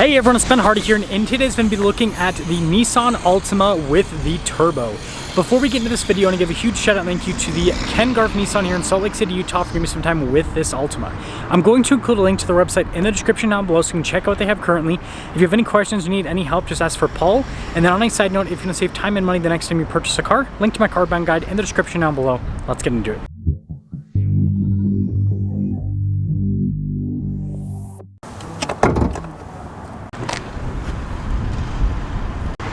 Hey everyone, it's Ben Hardy here, and in today's video, we'll be looking at the Nissan Altima with the turbo. Before we get into this video, I want to give a huge shout out and thank you to the Ken Garf Nissan here in Salt Lake City, Utah for giving me some time with this Altima. I'm going to include a link to their website in the description down below so you can check out what they have currently. If you have any questions or need any help, just ask for Paul. And then on a side note, if you're going to save time and money the next time you purchase a car, link to my car buying guide in the description down below. Let's get into it.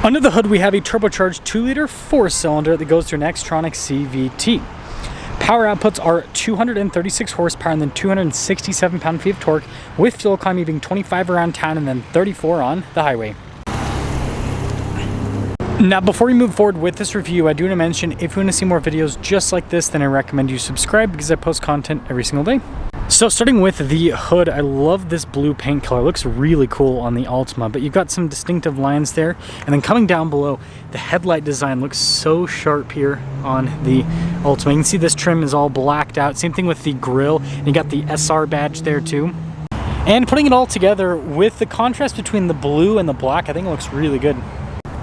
Under the hood, we have a turbocharged 2-liter 4-cylinder that goes through an Xtronic CVT. Power outputs are 236 horsepower and then 267 pound-feet of torque, with fuel economy being 25 around town and then 34 on the highway. Now, before we move forward with this review, I do want to mention, if you want to see more videos just like this, then I recommend you subscribe because I post content every single day. So starting with the hood, I love this blue paint color. It looks really cool on the Altima, but you've got some distinctive lines there. And then coming down below, the headlight design looks so sharp here on the Altima. You can see this trim is all blacked out. Same thing with the grille, and you got the SR badge there too. And putting it all together with the contrast between the blue and the black, I think it looks really good.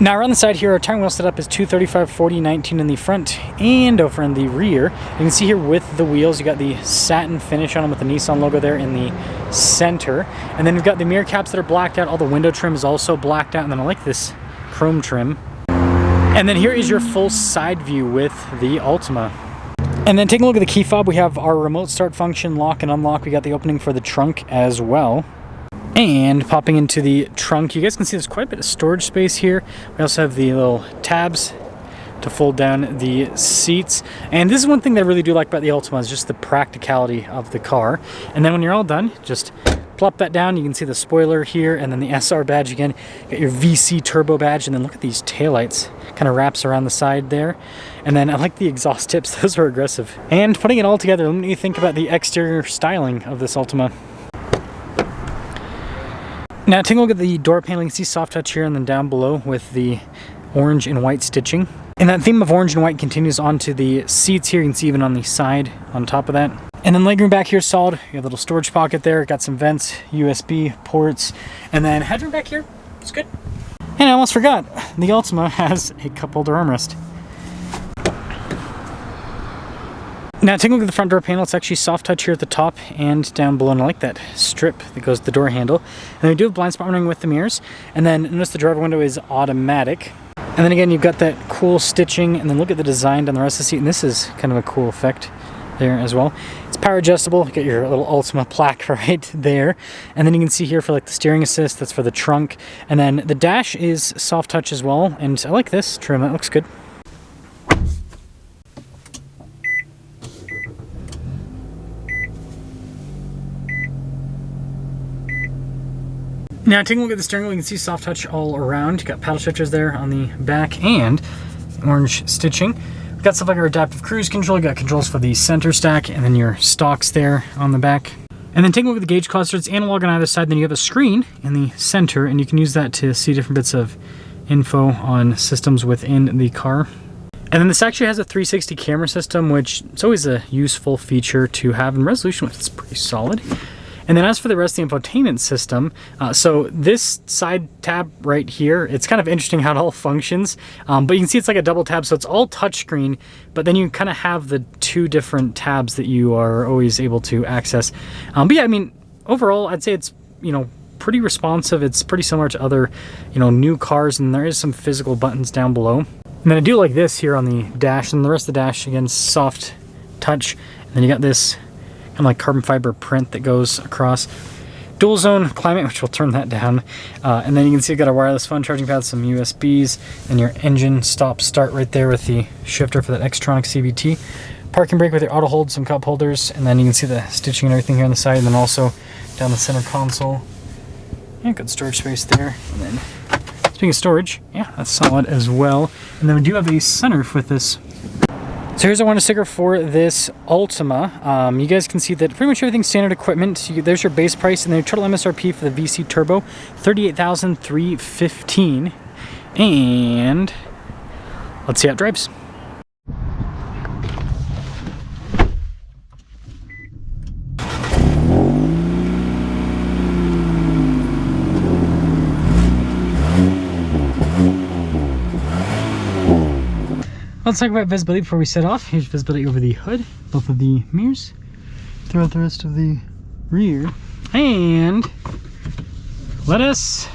Now around the side here, our tire wheel setup is 235/40/19 in the front and over in the rear. You can see here with the wheels, you got the satin finish on them with the Nissan logo there in the center. And then we've got the mirror caps that are blacked out. All the window trim is also blacked out. And then I like this chrome trim. And then here is your full side view with the Altima. And then taking a look at the key fob, we have our remote start function, lock and unlock. We got the opening for the trunk as well. And popping into the trunk, you guys can see there's quite a bit of storage space here. We also have the little tabs to fold down the seats. And this is one thing that I really do like about the Altima, is just the practicality of the car. And then when you're all done, just plop that down. You can see the spoiler here and then the SR badge again. You got your VC turbo badge, and then look at these taillights. Kind of wraps around the side there. And then I like the exhaust tips. Those are aggressive. And putting it all together, let me think about the exterior styling of this Altima. Now taking a look at the door panel, you can see soft touch here and then down below with the orange and white stitching. And that theme of orange and white continues onto the seats here. You can see even on the side on top of that. And then legroom back here is solid. You have a little storage pocket there. Got some vents, USB ports, and then headroom back here. It's good. And I almost forgot, the Altima has a cup holder armrest. Now taking a look at the front door panel, it's actually soft touch here at the top and down below, and I like that strip that goes to the door handle. And then we do have blind spot monitoring with the mirrors, and then notice the driver window is automatic. And then again, you've got that cool stitching, and then look at the design down the rest of the seat, and this is kind of a cool effect there as well. It's power adjustable. You got your little Altima plaque right there. And then you can see here for like the steering assist, that's for the trunk. And then the dash is soft touch as well, and I like this trim, that looks good. Now taking a look at the steering wheel, you can see soft touch all around. You got paddle shifters there on the back and orange stitching. We've got stuff like our adaptive cruise control. You got controls for the center stack and then your stalks there on the back. And then taking a look at the gauge cluster, it's analog on either side. Then you have a screen in the center, and you can use that to see different bits of info on systems within the car. And then this actually has a 360 camera system, which is always a useful feature to have, and resolution with it's pretty solid. And then as for the rest of the infotainment system, so this side tab right here, it's kind of interesting how it all functions. But you can see it's like a double tab, so it's all touchscreen, but then you kind of have the two different tabs that you are always able to access. But yeah, I mean, overall, I'd say it's, pretty responsive. It's pretty similar to other, new cars, and there is some physical buttons down below. And then I do like this here on the dash, and the rest of the dash, again, soft touch. And then you got this kind of like carbon fiber print that goes across. Dual zone climate, which will turn that down. And then you can see you've got a wireless phone charging pad, some USBs, and your engine stop start right there with the shifter for that Xtronic CVT. Parking brake with your auto hold, some cup holders, and then you can see the stitching and everything here on the side, and then also down the center console. Yeah, good storage space there. And then speaking of storage, yeah, that's solid as well. And then we do have a sunroof with this. So here's our window sticker for this Altima. You guys can see that pretty much everything's standard equipment. There's your base price, and then your total MSRP for the VC Turbo, $38,315. And let's see how it drives. Let's talk about visibility before we set off. Here's visibility over the hood, both of the mirrors, throughout the rest of the rear. And let us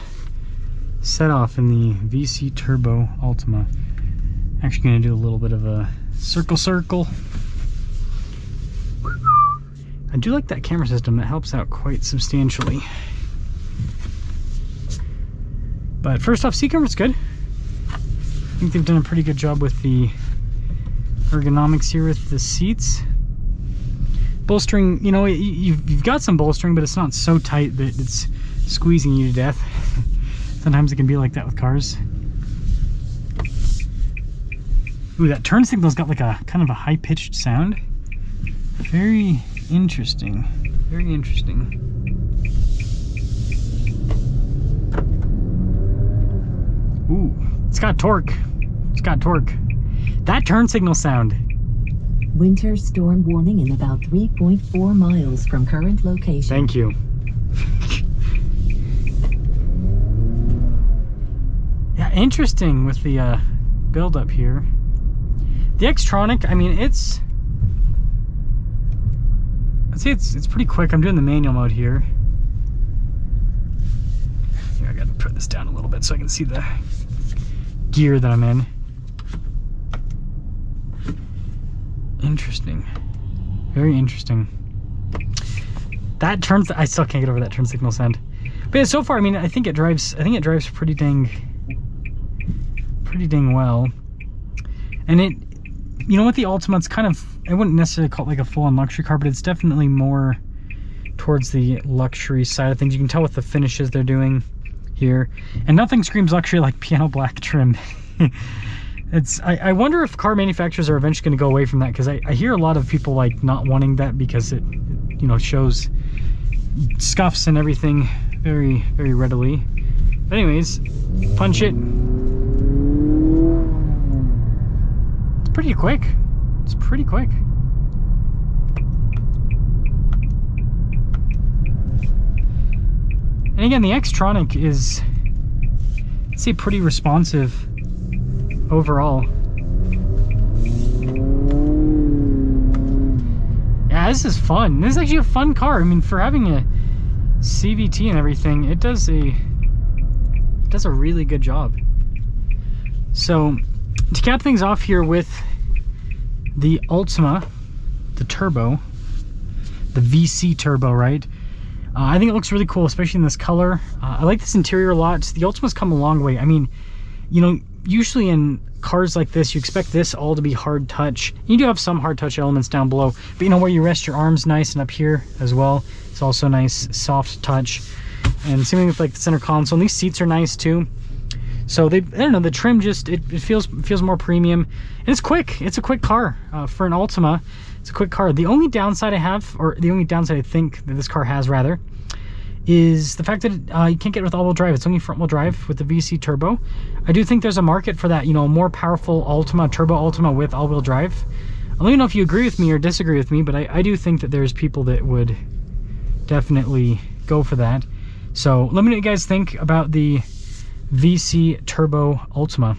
set off in the VC Turbo Altima. Actually gonna do a little bit of a circle. I do like that camera system. That helps out quite substantially. But first off, seat comfort's good. I think they've done a pretty good job with the ergonomics here with the seats. Bolstering, you know, you've got some bolstering, but it's not so tight that it's squeezing you to death. Sometimes it can be like that with cars. Ooh, that turn signal's got like a kind of a high-pitched sound. Very interesting. Very interesting. Ooh, it's got torque. It's got torque. That turn signal sound. Winter storm warning in about 3.4 miles from current location. Thank you. Yeah, interesting with the build up here. The Xtronic, I mean, I'd say it's pretty quick. I'm doing the manual mode here. Here, I gotta put this down a little bit so I can see the gear that I'm in. Interesting. Very interesting. That turns, I still can't get over that turn signal sound. But yeah, so far, I mean, I think it drives pretty dang well. And it, you know, with the Altima, it's kind of, I wouldn't necessarily call it like a full-on luxury car, but it's definitely more towards the luxury side of things. You can tell with the finishes they're doing here. And nothing screams luxury like piano black trim. I wonder if car manufacturers are eventually going to go away from that, because I hear a lot of people like not wanting that because it you know, shows scuffs and everything very, very readily. But anyways, punch it. It's pretty quick. It's pretty quick. And again, the Xtronic is, I'd say, pretty responsive overall. Yeah, this is fun. This is actually a fun car. I mean, for having a CVT and everything, it does a really good job. So to cap things off here with the Altima, the Turbo, the VC Turbo, right? I think it looks really cool, especially in this color. I like this interior a lot. The Altima's come a long way. I mean, you know, usually in cars like this, you expect this all to be hard touch. You do have some hard touch elements down below, but you know, where you rest your arms nice and up here as well, it's also nice soft touch. And same thing with like the center console. And these seats are nice too. So I don't know, the trim just, it feels more premium. And it's quick. It's a quick car for an Altima. It's a quick car. The only downside I have, or the only downside I think that this car has rather, is the fact that you can't get it with all-wheel drive. It's only front-wheel drive with the VC Turbo. I do think there's a market for that, you know, more powerful Altima, Turbo Altima with all-wheel drive. I don't know if you agree with me or disagree with me, but I do think that there's people that would definitely go for that. So let me know what you guys think about the VC Turbo Altima.